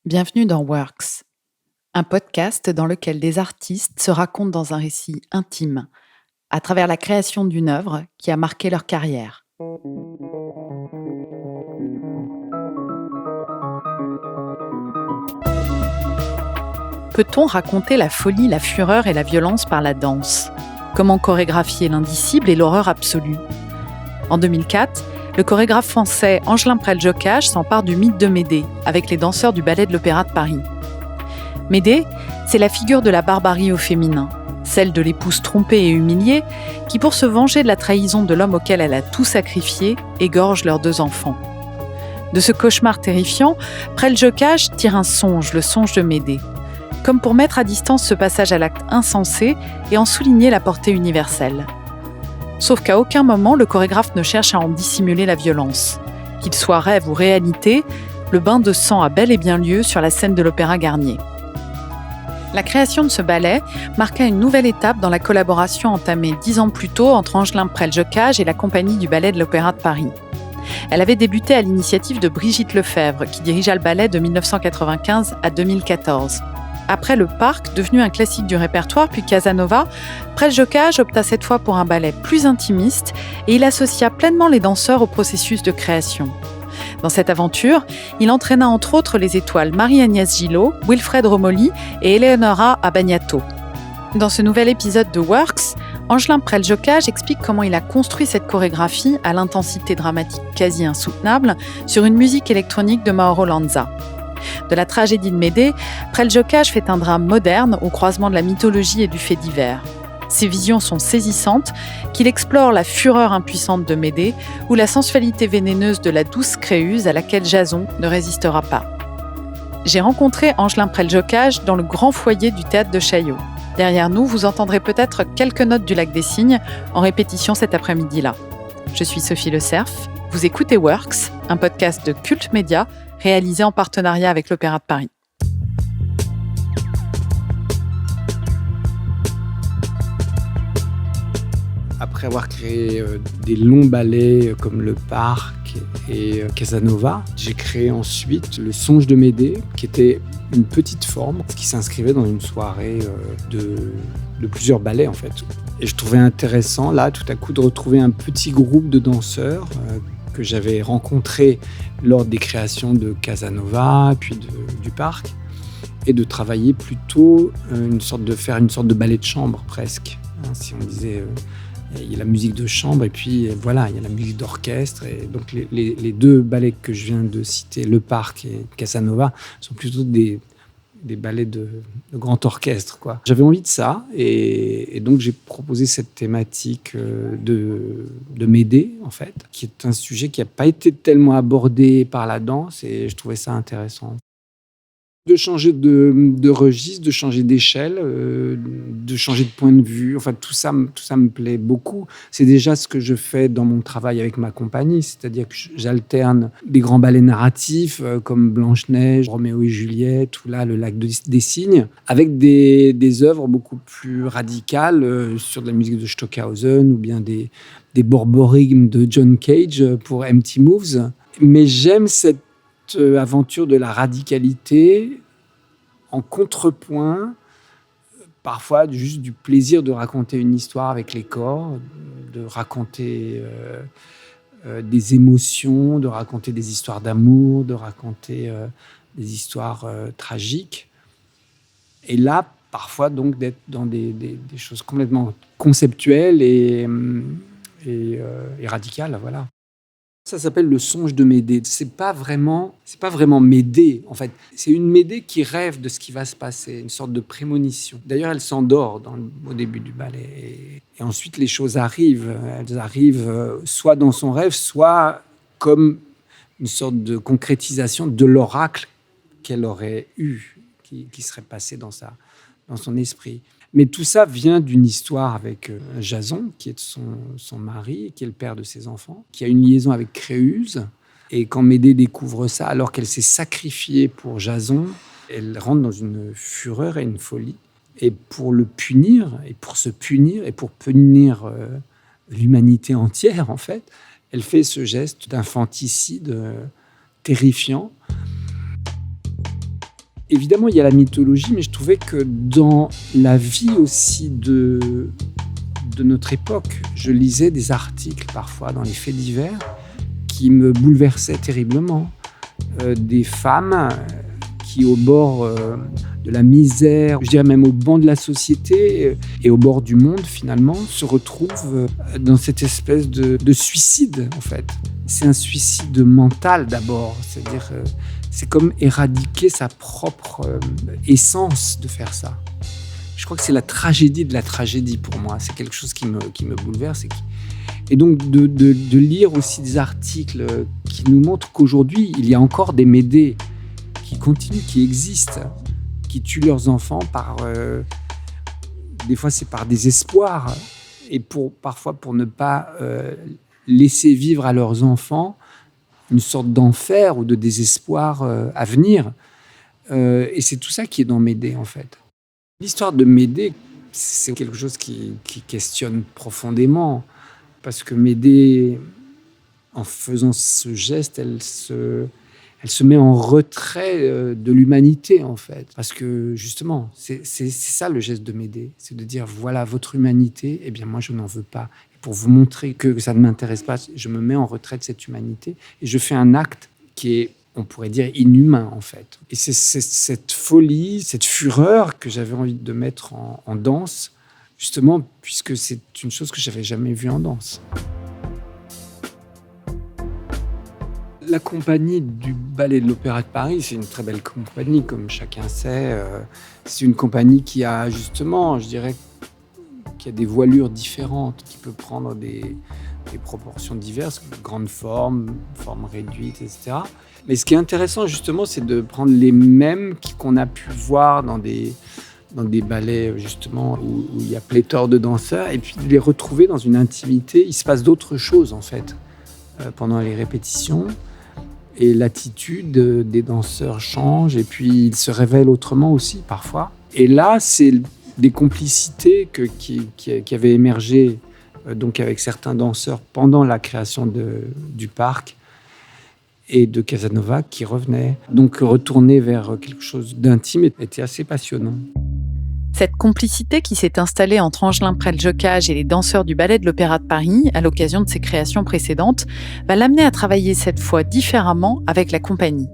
Bienvenue dans Works, un podcast dans lequel des artistes se racontent dans un récit intime, à travers la création d'une œuvre qui a marqué leur carrière. Peut-on raconter la folie, la fureur et la violence par la danse ? Comment chorégraphier l'indicible et l'horreur absolue ? En 2004, le chorégraphe français Angelin Prel-Jocage s'empare du mythe de Médée avec les danseurs du Ballet de l'Opéra de Paris. Médée, c'est la figure de la barbarie au féminin, celle de l'épouse trompée et humiliée qui, pour se venger de la trahison de l'homme auquel elle a tout sacrifié, égorge leurs 2 enfants. De ce cauchemar terrifiant, Prel-Jocage tire un songe, le songe de Médée, comme pour mettre à distance ce passage à l'acte insensé et en souligner la portée universelle. Sauf qu'à aucun moment, le chorégraphe ne cherche à en dissimuler la violence. Qu'il soit rêve ou réalité, le bain de sang a bel et bien lieu sur la scène de l'Opéra Garnier. La création de ce ballet marqua une nouvelle étape dans la collaboration entamée 10 ans plus tôt entre Angelin Prel-Jocage et la compagnie du Ballet de l'Opéra de Paris. Elle avait débuté à l'initiative de Brigitte Lefebvre, qui dirigea le ballet de 1995 à 2014. Après Le Parc, devenu un classique du répertoire, puis Casanova, Prel-Jocage opta cette fois pour un ballet plus intimiste et il associa pleinement les danseurs au processus de création. Dans cette aventure, il entraîna entre autres les étoiles Marie-Agnès Gillot, Wilfred Romoli et Eleonora Abagnato. Dans ce nouvel épisode de Works, Angelin Prel-Jocage explique comment il a construit cette chorégraphie à l'intensité dramatique quasi insoutenable sur une musique électronique de Mauro Lanza. De la tragédie de Médée, Prel-Jocage fait un drame moderne au croisement de la mythologie et du fait divers. Ses visions sont saisissantes, qu'il explore la fureur impuissante de Médée ou la sensualité vénéneuse de la douce Créuse à laquelle Jason ne résistera pas. J'ai rencontré Angelin Prel-Jocage dans le grand foyer du théâtre de Chaillot. Derrière nous, vous entendrez peut-être quelques notes du Lac des Cygnes en répétition cet après-midi-là. Je suis Sophie Le Cerf, vous écoutez Works, un podcast de Culte Média réalisé en partenariat avec l'Opéra de Paris. Après avoir créé des longs ballets comme Le Parc et Casanova, j'ai créé ensuite Le Songe de Médée, qui était une petite forme qui s'inscrivait dans une soirée de plusieurs ballets en fait. Et je trouvais intéressant là tout à coup de retrouver un petit groupe de danseurs que j'avais rencontrés lors des créations de Casanova puis du Parc et de travailler plutôt faire une sorte de ballet de chambre presque. Si on disait il y a la musique de chambre et puis voilà, il y a la musique d'orchestre. Et donc les 2 ballets que je viens de citer, Le Parc et Casanova, sont plutôt des ballets de grand orchestre, quoi. J'avais envie de ça et donc j'ai proposé cette thématique de Médée, en fait, qui est un sujet qui n'a pas été tellement abordé par la danse et je trouvais ça intéressant. De changer de registre, de changer d'échelle, de changer de point de vue. Enfin, tout ça me plaît beaucoup. C'est déjà ce que je fais dans mon travail avec ma compagnie, c'est-à-dire que j'alterne des grands ballets narratifs comme Blanche-Neige, Roméo et Juliette, ou là, Le Lac des Cygnes, avec des œuvres beaucoup plus radicales sur de la musique de Stockhausen ou bien des borborigmes de John Cage pour Empty Moves. Mais j'aime cette aventure de la radicalité en contrepoint, parfois juste du plaisir de raconter une histoire avec les corps, de raconter des émotions, de raconter des histoires d'amour, de raconter des histoires tragiques. Et là, parfois, donc, d'être dans des choses complètement conceptuelles et radicales, voilà. Ça s'appelle Le Songe de Médée. C'est pas vraiment Médée, en fait. C'est une Médée qui rêve de ce qui va se passer, une sorte de prémonition. D'ailleurs, elle s'endort au début du ballet. Et ensuite, les choses arrivent. Elles arrivent soit dans son rêve, soit comme une sorte de concrétisation de l'oracle qu'elle aurait eu, qui serait passé dans son esprit. Mais tout ça vient d'une histoire avec Jason, qui est son mari, qui est le père de ses enfants, qui a une liaison avec Créuse. Et quand Médée découvre ça, alors qu'elle s'est sacrifiée pour Jason, elle rentre dans une fureur et une folie. Et pour le punir, et pour se punir, et pour punir l'humanité entière, en fait, elle fait ce geste d'infanticide terrifiant. Évidemment, il y a la mythologie, mais je trouvais que dans la vie aussi de notre époque, je lisais des articles parfois dans les faits divers qui me bouleversaient terriblement. Des femmes qui, au bord de la misère, je dirais même au banc de la société et au bord du monde, finalement, se retrouvent dans cette espèce de suicide, en fait. C'est un suicide mental, d'abord. C'est-à-dire, c'est comme éradiquer sa propre essence de faire ça. Je crois que c'est la tragédie de la tragédie, pour moi. C'est quelque chose qui me bouleverse. Et donc, de lire aussi des articles qui nous montrent qu'aujourd'hui, il y a encore des Médées qui continuent, qui existent, qui tuent leurs enfants des fois, c'est par désespoir. Et parfois, pour ne pas laisser vivre à leurs enfants une sorte d'enfer ou de désespoir à venir. Et c'est tout ça qui est dans Médée, en fait. L'histoire de Médée, c'est quelque chose qui questionne profondément. Parce que Médée, en faisant ce geste, elle se met en retrait de l'humanité, en fait. Parce que, justement, c'est ça le geste de Médée. C'est de dire, voilà, votre humanité, eh bien, moi, je n'en veux pas. Et pour vous montrer que ça ne m'intéresse pas, je me mets en retrait de cette humanité. Et je fais un acte qui est, on pourrait dire, inhumain, en fait. Et c'est cette folie, cette fureur que j'avais envie de mettre en danse, justement, puisque c'est une chose que je n'avais jamais vue en danse. La compagnie du Ballet de l'Opéra de Paris, c'est une très belle compagnie, comme chacun sait. C'est une compagnie qui a justement, je dirais, qui a des voilures différentes, qui peut prendre des proportions diverses, grandes formes réduites, etc. Mais ce qui est intéressant, justement, c'est de prendre les mêmes qu'on a pu voir dans des ballets, justement, où il y a pléthore de danseurs, et puis de les retrouver dans une intimité. Il se passe d'autres choses, en fait, pendant les répétitions. Et l'attitude des danseurs change, et puis ils se révèlent autrement aussi, parfois. Et là, c'est des complicités qui avaient émergé donc avec certains danseurs pendant la création du parc et de Casanova qui revenaient. Donc retourner vers quelque chose d'intime était assez passionnant. Cette complicité qui s'est installée entre Angelin Prel-Jocage et les danseurs du Ballet de l'Opéra de Paris, à l'occasion de ses créations précédentes, va l'amener à travailler cette fois différemment avec la compagnie.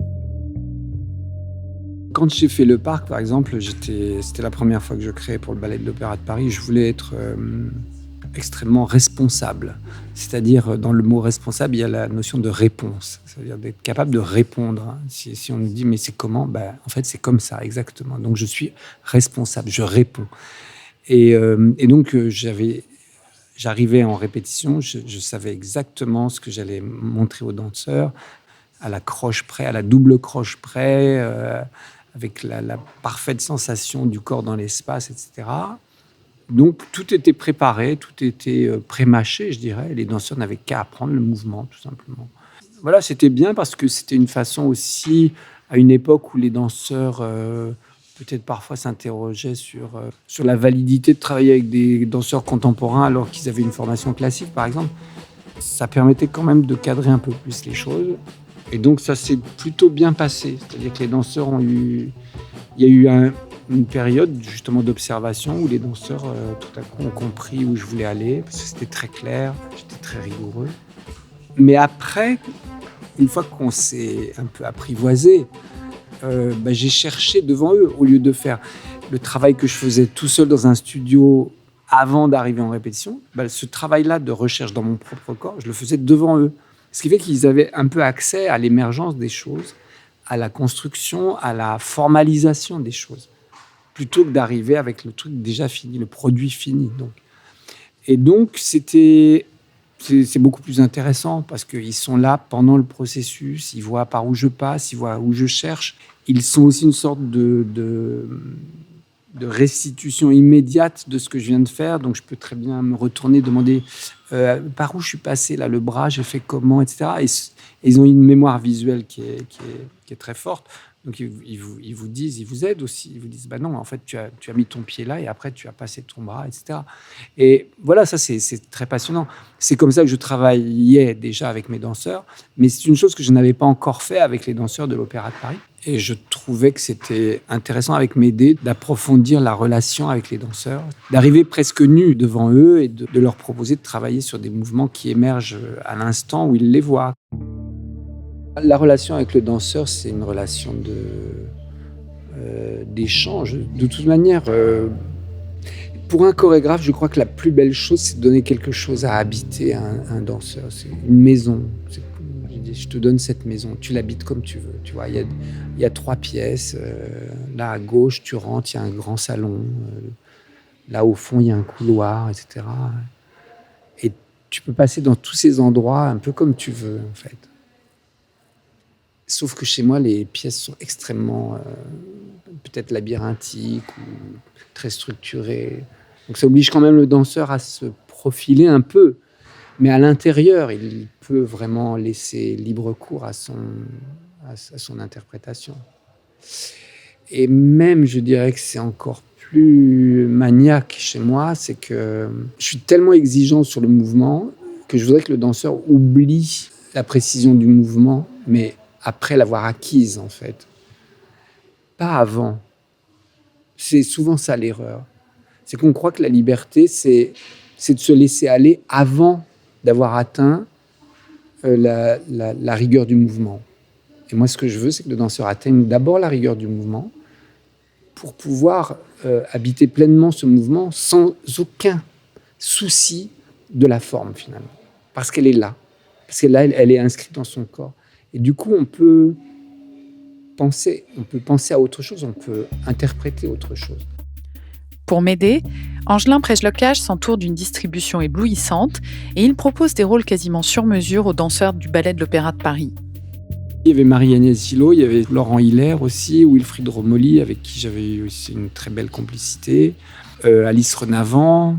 Quand j'ai fait le parc, par exemple, c'était la première fois que je créais pour le Ballet de l'Opéra de Paris. Je voulais être extrêmement responsable. C'est-à-dire, dans le mot responsable, il y a la notion de réponse. C'est-à-dire d'être capable de répondre. Si on nous dit, mais c'est comment ? En fait, c'est comme ça, exactement. Donc, je suis responsable, je réponds. Et donc, j'arrivais en répétition, je savais exactement ce que j'allais montrer aux danseurs, à la croche près, à la double croche près, avec la parfaite sensation du corps dans l'espace, etc. Donc, tout était préparé, tout était pré-mâché, je dirais. Les danseurs n'avaient qu'à apprendre le mouvement, tout simplement. Voilà, c'était bien parce que c'était une façon aussi, à une époque où les danseurs, peut-être parfois s'interrogeaient sur la validité de travailler avec des danseurs contemporains alors qu'ils avaient une formation classique, par exemple. Ça permettait quand même de cadrer un peu plus les choses. Et donc, ça s'est plutôt bien passé. C'est-à-dire que les danseurs il y a eu une période justement d'observation où les danseurs tout à coup ont compris où je voulais aller parce que c'était très clair, j'étais très rigoureux. Mais après, une fois qu'on s'est un peu apprivoisé, j'ai cherché devant eux au lieu de faire le travail que je faisais tout seul dans un studio avant d'arriver en répétition. Ce travail-là de recherche dans mon propre corps, je le faisais devant eux. Ce qui fait qu'ils avaient un peu accès à l'émergence des choses, à la construction, à la formalisation des choses, plutôt que d'arriver avec le truc déjà fini, le produit fini. Et donc, c'est beaucoup plus intéressant parce qu'ils sont là pendant le processus, ils voient par où je passe, ils voient où je cherche. Ils sont aussi une sorte de restitution immédiate de ce que je viens de faire. Donc, je peux très bien me retourner, demander par où je suis passé, là, le bras, j'ai fait comment, etc. Et ils ont une mémoire visuelle qui est très forte. Donc, ils vous disent, ils vous aident aussi. Ils vous disent, non, en fait, tu as mis ton pied là et après, tu as passé ton bras, etc. Et voilà, ça, c'est très passionnant. C'est comme ça que je travaillais déjà avec mes danseurs. Mais c'est une chose que je n'avais pas encore fait avec les danseurs de l'Opéra de Paris. Et je trouvais que c'était intéressant avec Médée d'approfondir la relation avec les danseurs, d'arriver presque nus devant eux et de leur proposer de travailler sur des mouvements qui émergent à l'instant où ils les voient. La relation avec le danseur, c'est une relation d'échange. De toute manière, pour un chorégraphe, je crois que la plus belle chose, c'est de donner quelque chose à habiter à un danseur. C'est une maison. Je te donne cette maison, tu l'habites comme tu veux. Tu vois, il y a 3 pièces. Là, à gauche, tu rentres, il y a un grand salon. Là, au fond, il y a un couloir, etc. Et tu peux passer dans tous ces endroits un peu comme tu veux, en fait. Sauf que chez moi, les pièces sont extrêmement, peut-être labyrinthiques ou très structurées. Donc ça oblige quand même le danseur à se profiler un peu. Mais à l'intérieur, il peut vraiment laisser libre cours à son interprétation. Et même, je dirais que c'est encore plus maniaque chez moi, c'est que je suis tellement exigeant sur le mouvement que je voudrais que le danseur oublie la précision du mouvement, mais après l'avoir acquise, en fait. Pas avant. C'est souvent ça l'erreur. C'est qu'on croit que la liberté, c'est de se laisser aller avant d'avoir atteint la rigueur du mouvement. Et moi, ce que je veux, c'est que le danseur atteigne d'abord la rigueur du mouvement pour pouvoir habiter pleinement ce mouvement sans aucun souci de la forme, finalement. Parce qu'elle est là. Parce qu'elle elle est inscrite dans son corps. Et du coup, on peut penser à autre chose, on peut interpréter autre chose. Pour m'aider, Angelin Prejlocage s'entoure d'une distribution éblouissante et il propose des rôles quasiment sur mesure aux danseurs du Ballet de l'Opéra de Paris. Il y avait Marie-Agnès Gillot, il y avait Laurent Hiller aussi, Wilfried Romoli, avec qui j'avais eu aussi une très belle complicité, Alice Renavant,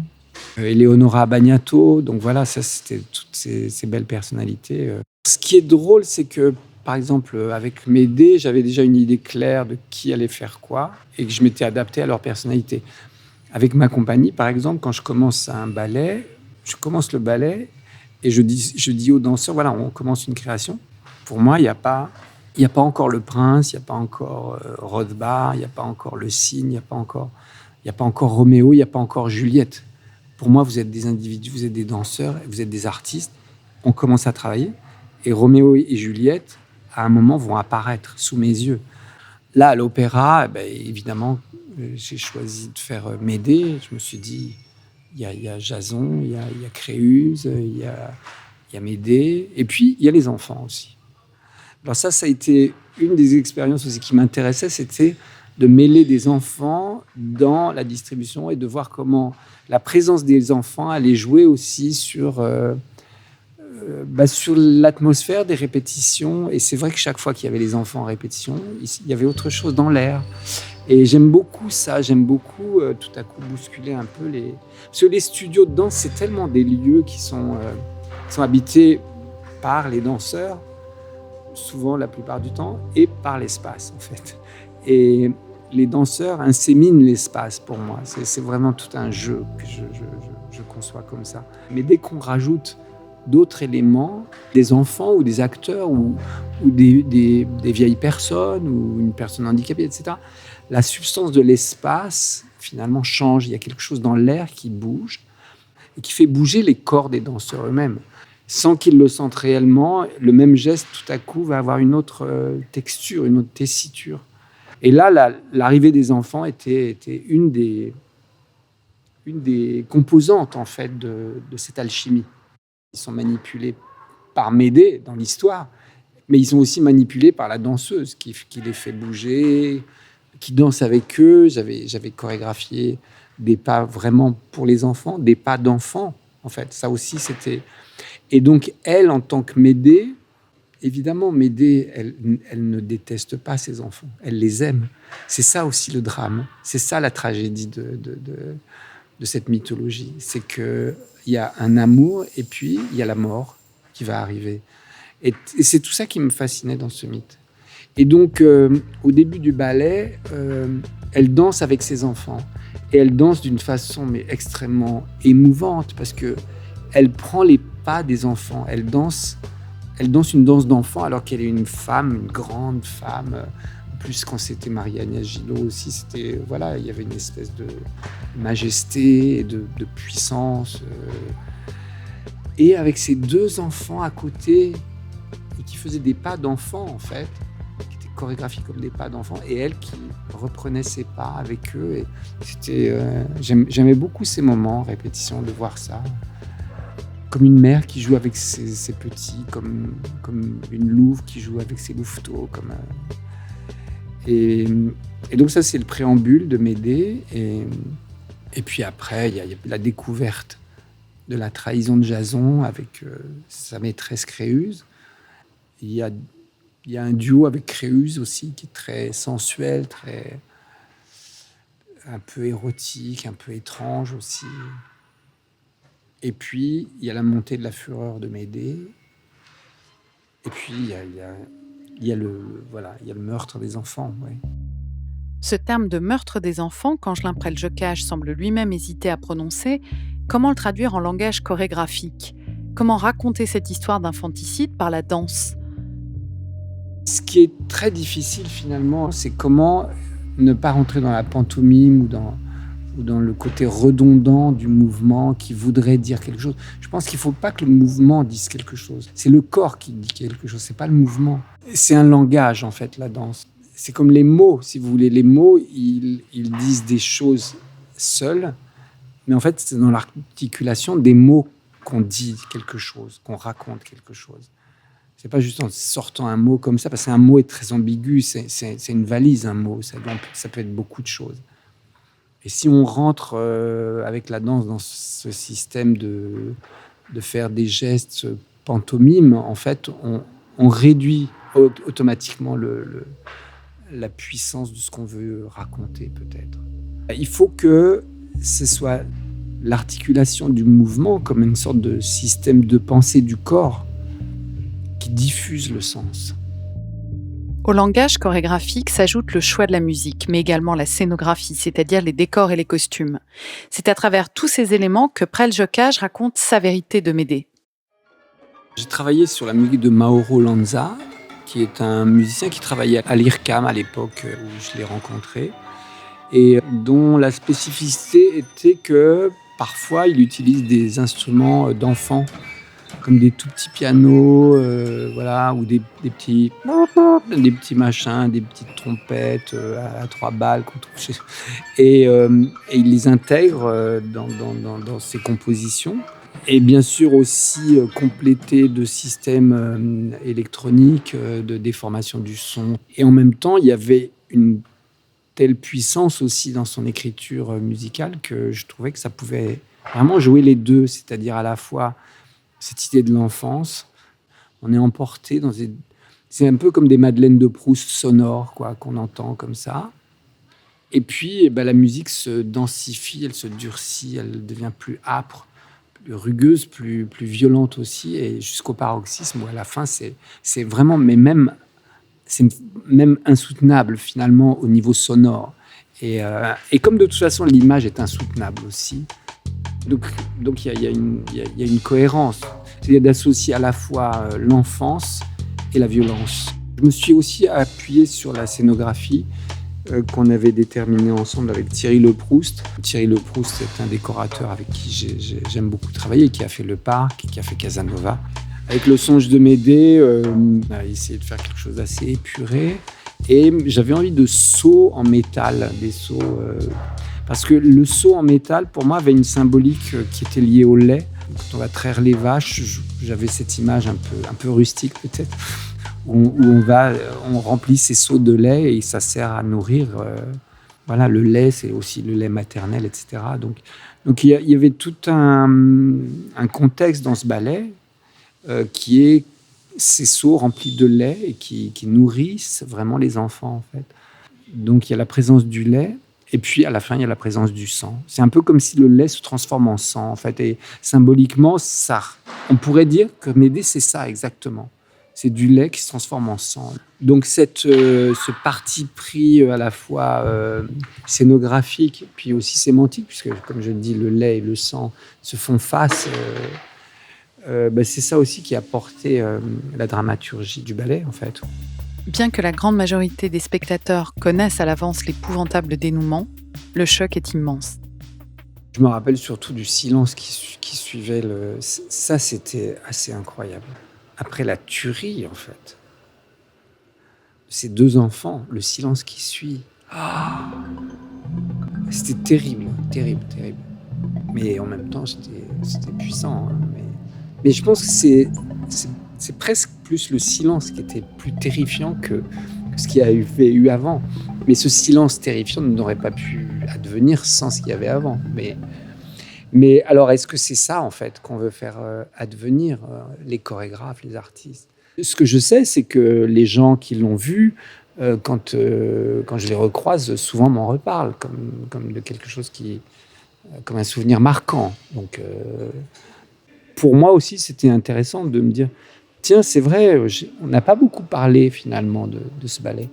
Eleonora Bagnato. Donc voilà, ça c'était toutes ces belles personnalités. Ce qui est drôle, c'est que par exemple, avec Médée, j'avais déjà une idée claire de qui allait faire quoi et que je m'étais adapté à leur personnalité. Avec ma compagnie, par exemple, quand je commence un ballet, je commence le ballet et je dis aux danseurs, voilà, on commence une création. Pour moi, il n'y a pas encore le prince, il n'y a pas encore Rothbard, il n'y a pas encore le cygne, il n'y a pas encore Roméo, il n'y a pas encore Juliette. Pour moi, vous êtes des individus, vous êtes des danseurs, vous êtes des artistes. On commence à travailler et Roméo et Juliette, à un moment, vont apparaître sous mes yeux. Là, à l'opéra, évidemment, j'ai choisi de faire Médée. Je me suis dit, il y a Jason, il y a Créuse, il y a Médée, et puis il y a les enfants aussi. Alors ça a été une des expériences aussi qui m'intéressait, c'était de mêler des enfants dans la distribution et de voir comment la présence des enfants allait jouer aussi sur l'atmosphère des répétitions. Et c'est vrai que chaque fois qu'il y avait les enfants en répétition, il y avait autre chose dans l'air. Et j'aime beaucoup ça, j'aime beaucoup tout à coup bousculer un peu Parce que les studios de danse, c'est tellement des lieux qui sont habités par les danseurs, souvent la plupart du temps, et par l'espace en fait. Et les danseurs inséminent l'espace pour moi. C'est vraiment tout un jeu que je conçois comme ça. Mais dès qu'on rajoute d'autres éléments, des enfants ou des acteurs ou des vieilles personnes ou une personne handicapée, etc., la substance de l'espace, finalement, change. Il y a quelque chose dans l'air qui bouge et qui fait bouger les corps des danseurs eux-mêmes. Sans qu'ils le sentent réellement, le même geste, tout à coup, va avoir une autre texture, une autre tessiture. Et là, l'arrivée des enfants était une des composantes, en fait, de cette alchimie. Ils sont manipulés par Médée dans l'histoire, mais ils sont aussi manipulés par la danseuse qui les fait bouger, qui danse avec eux. J'avais chorégraphié des pas vraiment pour les enfants, des pas d'enfants, en fait. Ça aussi, c'était... Et donc, elle, en tant que Médée, évidemment, Médée, elle ne déteste pas ses enfants. Elle les aime. C'est ça aussi le drame. C'est ça la tragédie de cette mythologie. C'est qu'il y a un amour et puis il y a la mort qui va arriver. Et c'est tout ça qui me fascinait dans ce mythe. Et donc, au début du ballet, elle danse avec ses enfants. Et elle danse d'une façon mais extrêmement émouvante parce qu'elle prend les pas des enfants. Elle danse une danse d'enfant alors qu'elle est une femme, une grande femme, plus quand c'était Marie-Agnès Gillot aussi, c'était, voilà, il y avait une espèce de majesté, de puissance. Et avec ces deux enfants à côté, et qui faisaient des pas d'enfants, en fait, qui étaient chorégraphiés comme des pas d'enfants, et elle qui reprenait ses pas avec eux. Et c'était, j'aimais beaucoup ces moments, répétition, de voir ça. Comme une mère qui joue avec ses petits, comme une louve qui joue avec ses louveteaux. Et donc ça, c'est le préambule de Médée. Et puis après, il y a la découverte de la trahison de Jason avec sa maîtresse Créuse. Il y a un duo avec Créuse aussi qui est très sensuel, un peu érotique, un peu étrange aussi. Et puis, il y a la montée de la fureur de Médée. Et puis, il y a le meurtre des enfants. Ouais. Ce terme de meurtre des enfants, qu'Angelin Prel-Jocage semble lui-même hésiter à prononcer, comment le traduire en langage chorégraphique ? Comment raconter cette histoire d'infanticide par la danse ? Ce qui est très difficile finalement, c'est comment ne pas rentrer dans la pantomime ou dans le côté redondant du mouvement qui voudrait dire quelque chose. Je pense qu'il ne faut pas que le mouvement dise quelque chose. C'est le corps qui dit quelque chose, c'est pas le mouvement. C'est un langage en fait, la danse. C'est comme les mots, si vous voulez. Les mots, ils disent des choses seuls, mais en fait, c'est dans l'articulation des mots qu'on dit quelque chose, qu'on raconte quelque chose. C'est pas juste en sortant un mot comme ça, parce qu'un mot est très ambigu, c'est une valise, un mot. Ça peut être beaucoup de choses. Et si on rentre avec la danse dans ce système de faire des gestes pantomimes, en fait, on réduit automatiquement la puissance de ce qu'on veut raconter, peut-être. Il faut que ce soit l'articulation du mouvement comme une sorte de système de pensée du corps qui diffuse le sens. Au langage chorégraphique s'ajoute le choix de la musique, mais également la scénographie, c'est-à-dire les décors et les costumes. C'est à travers tous ces éléments que Prel-Jocage raconte sa vérité de Médée. J'ai travaillé sur la musique de Mauro Lanza, qui est un musicien qui travaillait à l'IRCAM à l'époque où je l'ai rencontré, et dont la spécificité était que parfois il utilise des instruments d'enfants, comme des tout petits pianos, ou des petits machins, des petites trompettes à 3 balles qu'on trouve chez... Et il les intègre dans ses compositions. Et bien sûr aussi complété de systèmes électroniques, de déformation du son. Et en même temps, il y avait une telle puissance aussi dans son écriture musicale que je trouvais que ça pouvait vraiment jouer les deux, c'est-à-dire à la fois cette idée de l'enfance, on est emporté dans c'est un peu comme des Madeleines de Proust sonores, quoi, qu'on entend comme ça. Et puis, la musique se densifie, elle se durcit, elle devient plus âpre, plus rugueuse, plus violente aussi, et jusqu'au paroxysme où à la fin, c'est vraiment, c'est même insoutenable finalement au niveau sonore. Et comme de toute façon, l'image est insoutenable aussi. Donc il y a une cohérence, c'est-à-dire d'associer à la fois l'enfance et la violence. Je me suis aussi appuyé sur la scénographie qu'on avait déterminée ensemble avec Thierry Leproust. Thierry Leproust est un décorateur avec qui j'aime beaucoup travailler, qui a fait Le Parc, qui a fait Casanova. Avec le songe de Médée, on a essayé de faire quelque chose d'assez épuré. Et j'avais envie de sauts en métal, des sauts... Parce que le saut en métal, pour moi, avait une symbolique qui était liée au lait. Quand on va traire les vaches, j'avais cette image un peu rustique peut-être, où on remplit ces seaux de lait et ça sert à nourrir. Le lait, c'est aussi le lait maternel, etc. Donc il y avait tout un contexte dans ce ballet qui est ces seaux remplis de lait et qui nourrissent vraiment les enfants, en fait. Donc il y a la présence du lait. Et puis, à la fin, il y a la présence du sang. C'est un peu comme si le lait se transforme en sang, en fait. Et symboliquement, on pourrait dire que Médée, c'est ça exactement. C'est du lait qui se transforme en sang. Donc, ce parti pris à la fois scénographique, puis aussi sémantique, puisque, comme je le dis, le lait et le sang se font face. C'est ça aussi qui a porté la dramaturgie du ballet, en fait. Bien que la grande majorité des spectateurs connaissent à l'avance l'épouvantable dénouement, le choc est immense. Je me rappelle surtout du silence qui suivait ça, c'était assez incroyable. Après la tuerie, en fait, ces 2 enfants, le silence qui suit. C'était terrible, terrible, terrible. Mais en même temps, c'était puissant. Hein. Mais je pense que c'est presque plus le silence qui était plus terrifiant que ce qu'il y avait eu avant. Mais ce silence terrifiant n'aurait pas pu advenir sans ce qu'il y avait avant. Mais alors, est-ce que c'est ça, en fait, qu'on veut faire advenir, les chorégraphes, les artistes ? Ce que je sais, c'est que les gens qui l'ont vu, quand je les recroise, souvent m'en reparlent, comme de quelque chose comme un souvenir marquant. Donc, pour moi aussi, c'était intéressant de me dire, tiens, c'est vrai, on n'a pas beaucoup parlé, finalement, de ce ballet.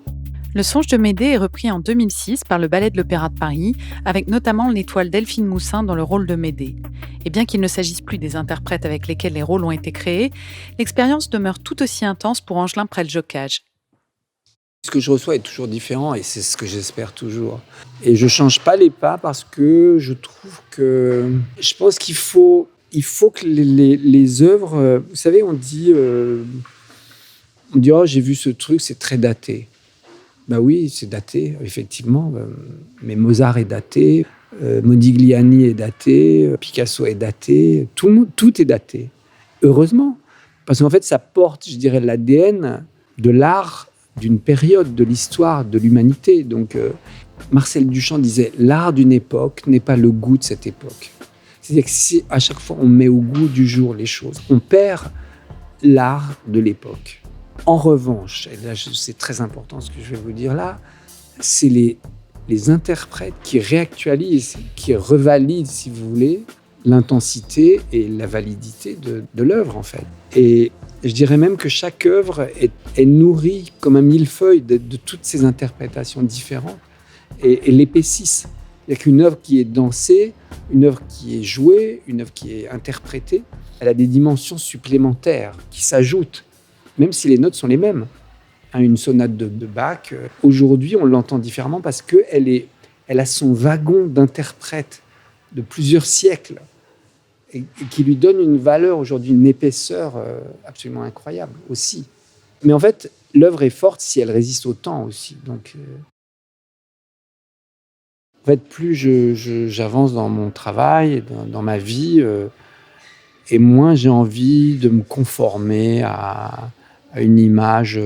Le Songe de Médée est repris en 2006 par le Ballet de l'Opéra de Paris, avec notamment l'étoile Delphine Moussin dans le rôle de Médée. Et bien qu'il ne s'agisse plus des interprètes avec lesquels les rôles ont été créés, l'expérience demeure tout aussi intense pour Angelin Preljockaj. Ce que je reçois est toujours différent et c'est ce que j'espère toujours. Et je ne change pas les pas parce que je trouve que... Je pense qu'il faut que les œuvres... Vous savez, on dit oh, j'ai vu ce truc, c'est très daté. Ben oui, c'est daté, effectivement. Mais Mozart est daté, Modigliani est daté, Picasso est daté, tout est daté. Heureusement. Parce qu'en fait, ça porte, je dirais, l'ADN de l'art d'une période, de l'histoire, de l'humanité. Donc, Marcel Duchamp disait « L'art d'une époque n'est pas le goût de cette époque ». C'est-à-dire que si à chaque fois on met au goût du jour les choses, on perd l'art de l'époque. En revanche, et là c'est très important ce que je vais vous dire là, c'est les interprètes qui réactualisent, qui revalident, si vous voulez, l'intensité et la validité de l'œuvre, en fait. Et je dirais même que chaque œuvre est nourrie comme un millefeuille de toutes ces interprétations différentes et l'épaississent. Il n'y a qu'une œuvre qui est dansée, une œuvre qui est jouée, une œuvre qui est interprétée. Elle a des dimensions supplémentaires qui s'ajoutent, même si les notes sont les mêmes. Une sonate de Bach, aujourd'hui, on l'entend différemment parce qu'elle a son wagon d'interprète de plusieurs siècles et qui lui donne une valeur aujourd'hui, une épaisseur absolument incroyable aussi. Mais en fait, l'œuvre est forte si elle résiste au temps aussi. Donc, en fait, plus j'avance dans mon travail, dans ma vie, et moins j'ai envie de me conformer à une image,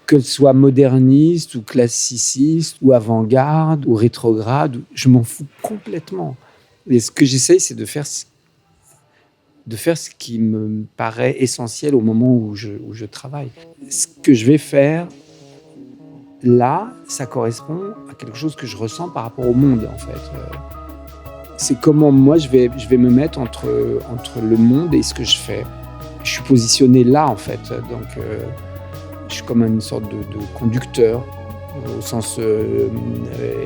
qu'elle soit moderniste ou classiciste ou avant-garde ou rétrograde. Je m'en fous complètement. Et ce que j'essaye, c'est de faire ce qui me paraît essentiel au moment où je travaille. Ce que je vais faire là, ça correspond à quelque chose que je ressens par rapport au monde, en fait. C'est comment moi je vais me mettre entre le monde et ce que je fais. Je suis positionné là, en fait. Donc, je suis comme une sorte de conducteur, au sens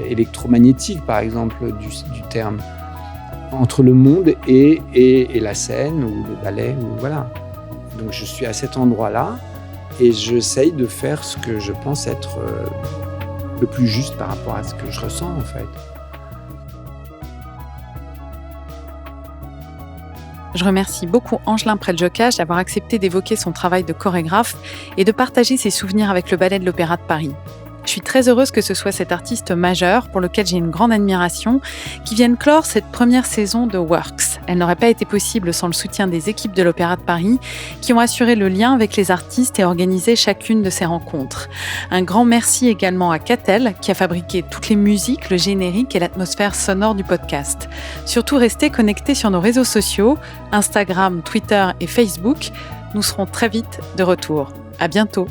électromagnétique, par exemple, du terme, entre le monde et la scène ou le ballet. Voilà. Donc, je suis à cet endroit-là et j'essaye de faire ce que je pense être le plus juste par rapport à ce que je ressens, en fait. Je remercie beaucoup Angelin Preljockaj d'avoir accepté d'évoquer son travail de chorégraphe et de partager ses souvenirs avec le Ballet de l'Opéra de Paris. Je suis très heureuse que ce soit cet artiste majeur, pour lequel j'ai une grande admiration, qui vienne clore cette première saison de Works. Elle n'aurait pas été possible sans le soutien des équipes de l'Opéra de Paris, qui ont assuré le lien avec les artistes et organisé chacune de ces rencontres. Un grand merci également à Catel, qui a fabriqué toutes les musiques, le générique et l'atmosphère sonore du podcast. Surtout, restez connectés sur nos réseaux sociaux, Instagram, Twitter et Facebook. Nous serons très vite de retour. À bientôt.